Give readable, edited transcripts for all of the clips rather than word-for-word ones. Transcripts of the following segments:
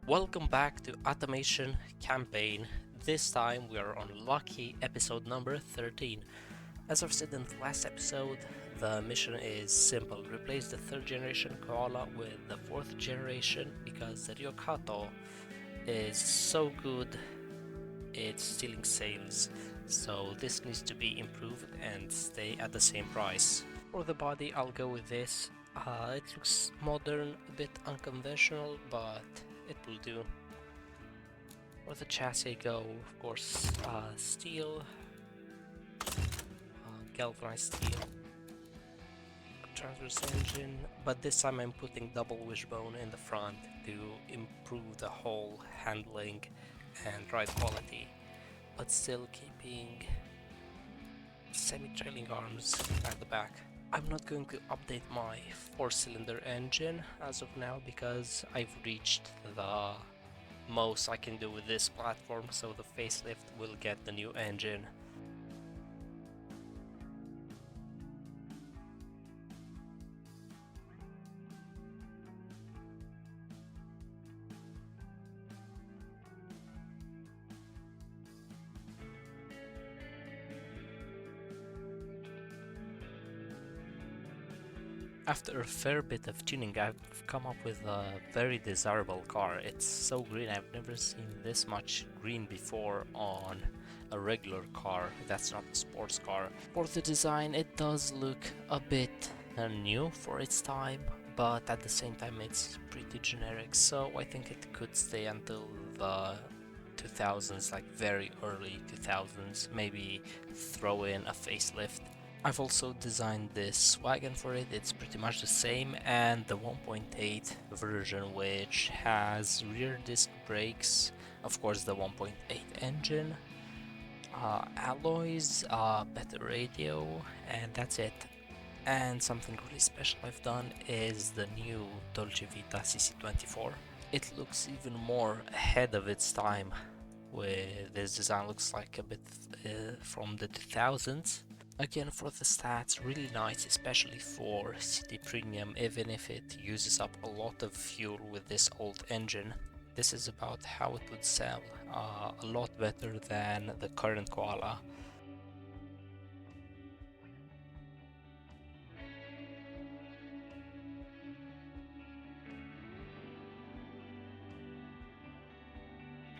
Welcome back to Automation Campaign. This time we are on lucky episode number 13. As I've said in the last episode, the mission is simple. Replace the 3rd generation Koala with the 4th generation because the Ryokato is so good it's stealing sales. So this needs to be improved and stay at the same price. For the body I'll go with this. It looks modern, a bit unconventional, but it will do. For the chassis go, of course, steel, galvanized steel, transverse engine, but this time I'm putting double wishbone in the front to improve the whole handling and ride quality, but still keeping semi-trailing arms at the back. I'm not going to update my 4-cylinder engine as of now because I've reached the most I can do with this platform, so the facelift will get the new engine. After a fair bit of tuning, I've come up with a very desirable car. It's so green, I've never seen this much green before on a regular car that's not a sports car. For the design, it does look a bit new for its time, but at the same time it's pretty generic, so I think it could stay until the 2000s, like very early 2000s, maybe throw in a facelift. I've also designed this wagon for it. It's pretty much the same, and the 1.8 version, which has rear disc brakes, of course the 1.8 engine, alloys, better radio, and that's it. And something really special I've done is the new Dolcevita CC24. It looks even more ahead of its time, with this design looks like a bit from the 2000s. Again, for the stats, really nice, especially for city premium, even if it uses up a lot of fuel with this old engine. This is about how it would sell, a lot better than the current Koala.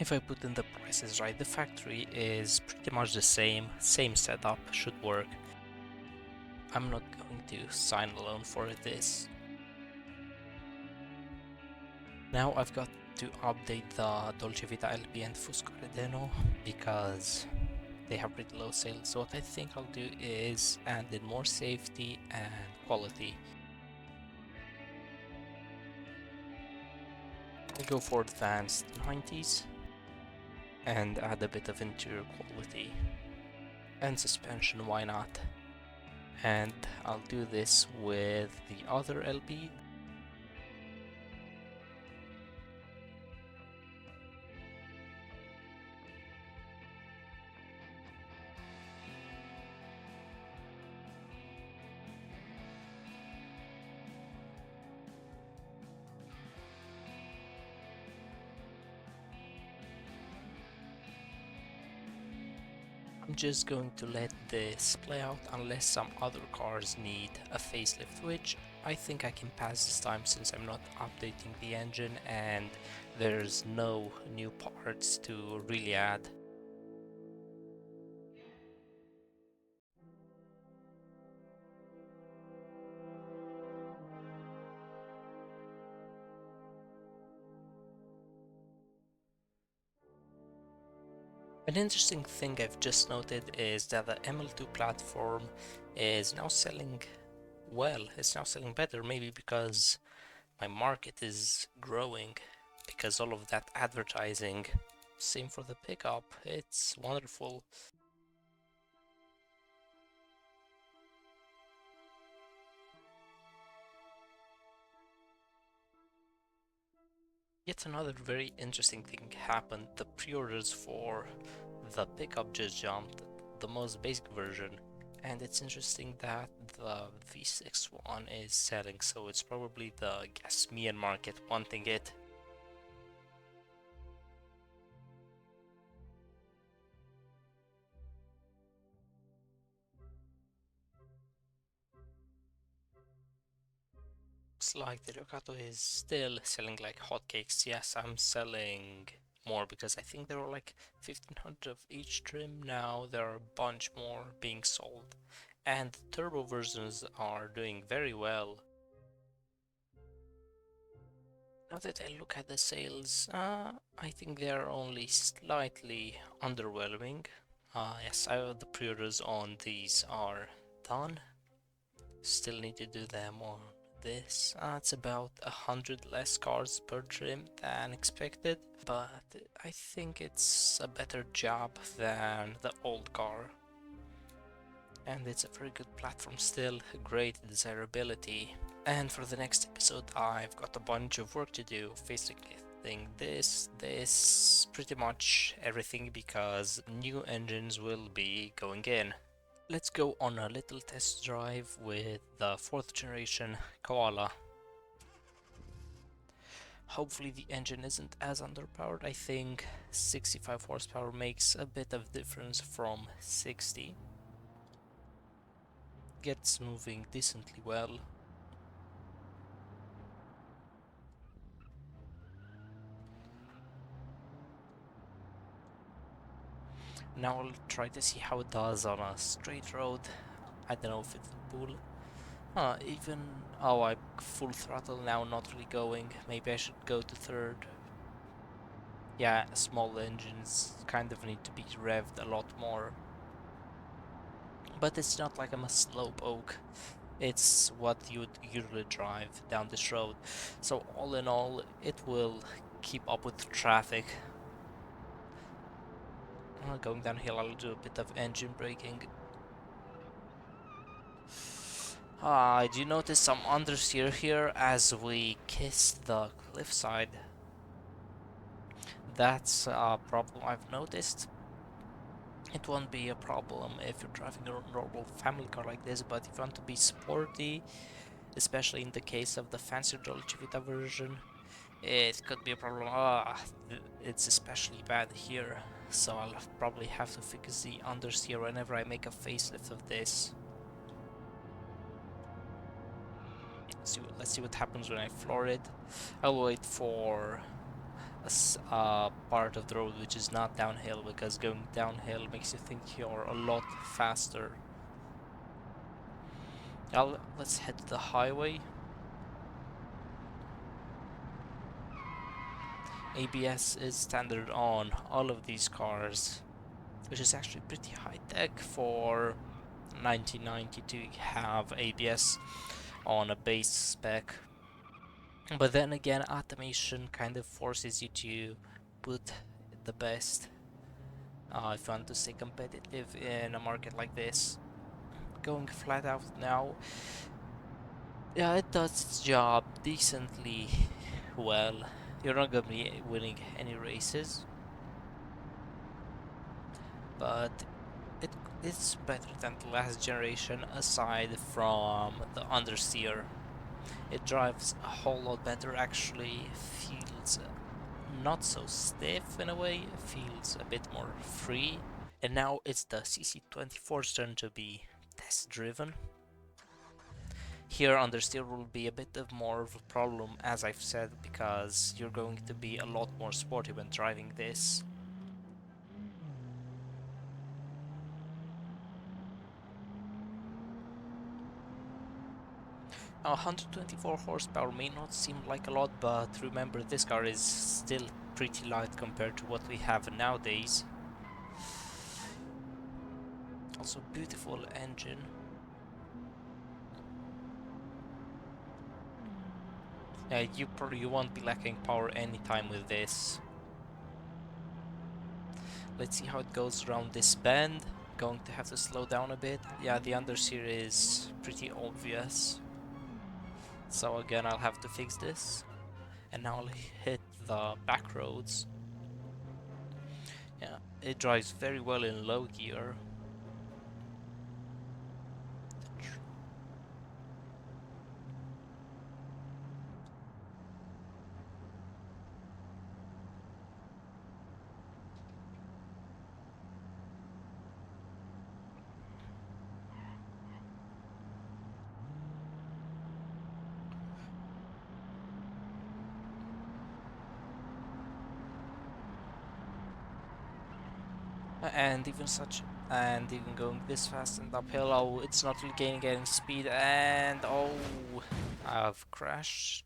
If I put in the prices right, the factory is pretty much the same setup, should work. I'm not going to sign a loan for this. Now I've got to update the Dolcevita LP and Fusco Redenno because they have pretty low sales. So what I think I'll do is add in more safety and quality. I'll go for advanced 90s and add a bit of interior quality and suspension, why not? And I'll do this with the other LP. I'm just going to let this play out unless some other cars need a facelift, which I think I can pass this time since I'm not updating the engine and there's no new parts to really add. An interesting thing I've just noted is that the ML2 platform is now selling well. It's now selling better, maybe because my market is growing because all of that advertising. Same for the pickup, it's wonderful. Yet another very interesting thing happened. The pre-orders for the pickup just jumped, the most basic version, and it's interesting that the V6 one is selling, so it's probably the Gasmian market wanting it. looks like the Ducato is still selling like hotcakes. Yes, I'm selling more because I think there were like 1500 of each trim. Now there are a bunch more being sold, and the turbo versions are doing very well. Now that I look at the sales, I think they are only slightly underwhelming. Yes, the pre-orders on these are done. Still need to do them on this. It's about 100 less cars per trim than expected, but I think it's a better job than the old car. And it's a very good platform still, great desirability. And for the next episode I've got a bunch of work to do, facing this, pretty much everything, because new engines will be going in. Let's go on a little test drive with the 4th generation Koala. Hopefully the engine isn't as underpowered. I think 65 horsepower makes a bit of difference from 60. Gets moving decently well. Now I'll try to see how it does on a straight road. I don't know if it's a bull. I'm full throttle now, not really going. Maybe I should go to 3rd. Yeah, small engines kind of need to be revved a lot more. But it's not like I'm a slowpoke. It's what you would usually drive down this road. So all in all, it will keep up with traffic. Going downhill, I'll do a bit of engine braking. Do you notice some understeer here as we kiss the cliffside? That's a problem I've noticed. It won't be a problem if you're driving a normal family car like this, but if you want to be sporty, especially in the case of the fancier Dolcevita version, it could be a problem. It's especially bad here, so I'll probably have to fix the understeer whenever I make a facelift of this. Let's see what happens when I floor it. I'll wait for a part of the road which is not downhill, because going downhill makes you think you're a lot faster. Let's head to the highway. ABS is standard on all of these cars, which is actually pretty high tech for 1990 to have ABS on a base spec. But then again, automation kind of forces you to put the best if you want to stay competitive in a market like this. Going flat out now, yeah, it does its job decently well. You're not gonna be winning any races, but it's better than the last generation, aside from the understeer. It drives a whole lot better, actually feels not so stiff in a way, it feels a bit more free. And now it's the CC24's turn to be test driven. Here understeer will be a bit of more of a problem, as I've said, because you're going to be a lot more sporty when driving this. 124 horsepower may not seem like a lot, but remember this car is still pretty light compared to what we have nowadays. Also beautiful engine. You won't be lacking power anytime with this. Let's see how it goes around this bend. Going to have to slow down a bit. Yeah, the understeer is pretty obvious. So again, I'll have to fix this. And now I'll hit the back roads. Yeah, it drives very well in low gear. and even going this fast and uphill, oh, it's not really gaining any speed, and oh, I've crashed.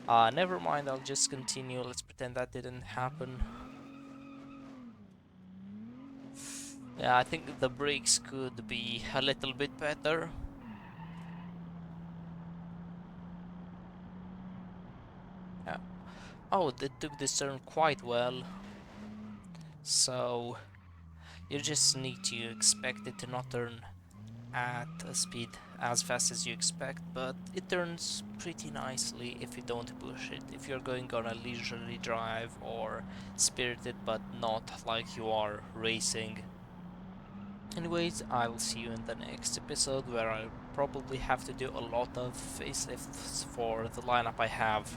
Never mind, I'll just continue. Let's pretend that didn't happen. Yeah, I think the brakes could be a little bit better. Yeah. Oh, they took this turn quite well. So you just need to expect it to not turn at a speed as fast as you expect, but it turns pretty nicely if you don't push it. If you're going on a leisurely drive or spirited but not like you are racing. Anyways, I'll see you in the next episode where I probably have to do a lot of facelifts for the lineup I have.